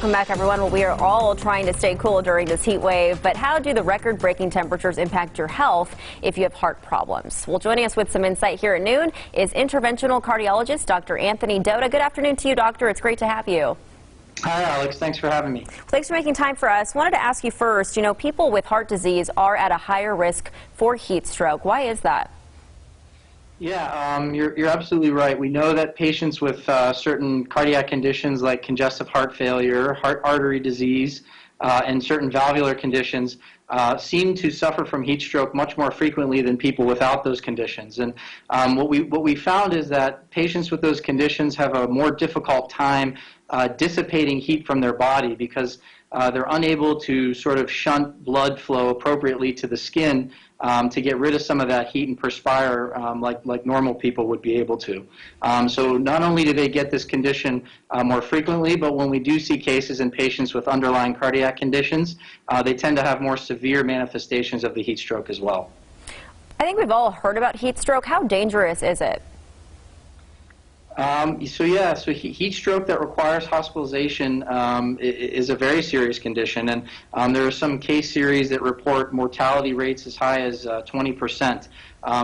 Welcome back, everyone. Well, we are all trying to stay cool during this heat wave, but how do the record-breaking temperatures impact your health if you have heart problems? Well, joining us with some insight here at noon is interventional cardiologist Dr. Anthony Dota. Good afternoon to you, doctor. It's great to have you. Hi, Alex. Thanks for having me. Thanks for making time for us. Wanted to ask you first, people with heart disease are at a higher risk for heat stroke. Why is that? Yeah, you're absolutely right. We know that patients with certain cardiac conditions like congestive heart failure, heart artery disease, and certain valvular conditions seem to suffer from heat stroke much more frequently than people without those conditions. And what we found is that patients with those conditions have a more difficult time dissipating heat from their body because they're unable to sort of shunt blood flow appropriately to the skin to get rid of some of that heat and perspire like normal people would be able to. So not only do they get this condition more frequently, but when we do see cases in patients with underlying cardiac conditions, they tend to have more severe manifestations of the heat stroke as well. I think we've all heard about heat stroke. How dangerous is it? So heat stroke that requires hospitalization is a very serious condition, and there are some case series that report mortality rates as high as 20%.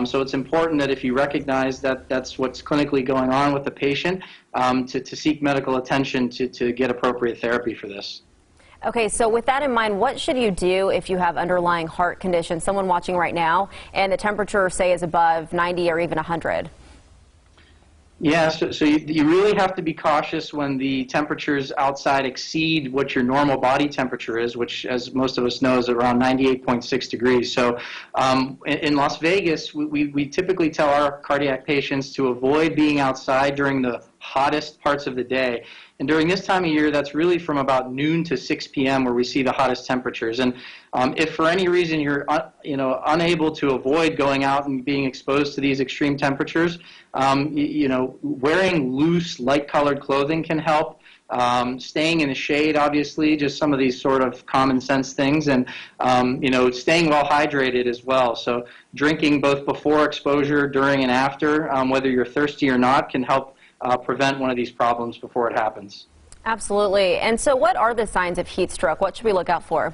So it's important that if you recognize that that's what's clinically going on with the patient, to seek medical attention to get appropriate therapy for this. Okay, so with that in mind, what should you do if you have underlying heart conditions, someone watching right now, and the temperature, say, is above 90 or even 100? Yeah, so you really have to be cautious when the temperatures outside exceed what your normal body temperature is, which, as most of us know, is around 98.6 degrees. So in Las Vegas, we typically tell our cardiac patients to avoid being outside during the hottest parts of the day. And during this time of year, that's really from about noon to 6 p.m. where we see the hottest temperatures. And if for any reason you're unable to avoid going out and being exposed to these extreme temperatures, wearing loose, light-colored clothing can help. Staying in the shade, obviously, just some of these sort of common sense things, and staying well hydrated as well. So drinking both before exposure, during, and after, whether you're thirsty or not, can help prevent one of these problems before it happens. Absolutely. And so what are the signs of heat stroke? What should we look out for?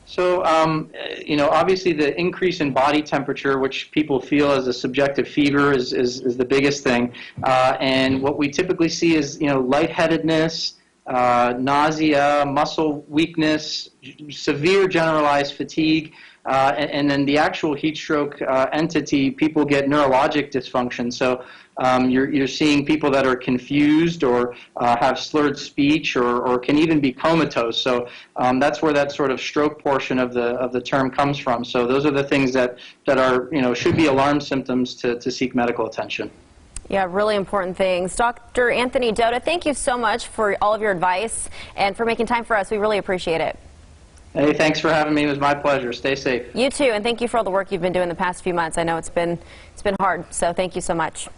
So, obviously the increase in body temperature, which people feel as a subjective fever, is the biggest thing. And what we typically see is, lightheadedness, nausea, muscle weakness, severe generalized fatigue, and then the actual heat stroke entity, people get neurologic dysfunction. So you're seeing people that are confused or have slurred speech or can even be comatose. So that's where that sort of stroke portion of the term comes from. So those are the things that are should be alarm symptoms to seek medical attention. Yeah, really important things. Dr. Anthony Dota, thank you so much for all of your advice and for making time for us. We really appreciate it. Hey, thanks for having me. It was my pleasure. Stay safe. You too, and thank you for all the work you've been doing the past few months. I know it's been hard, so thank you so much.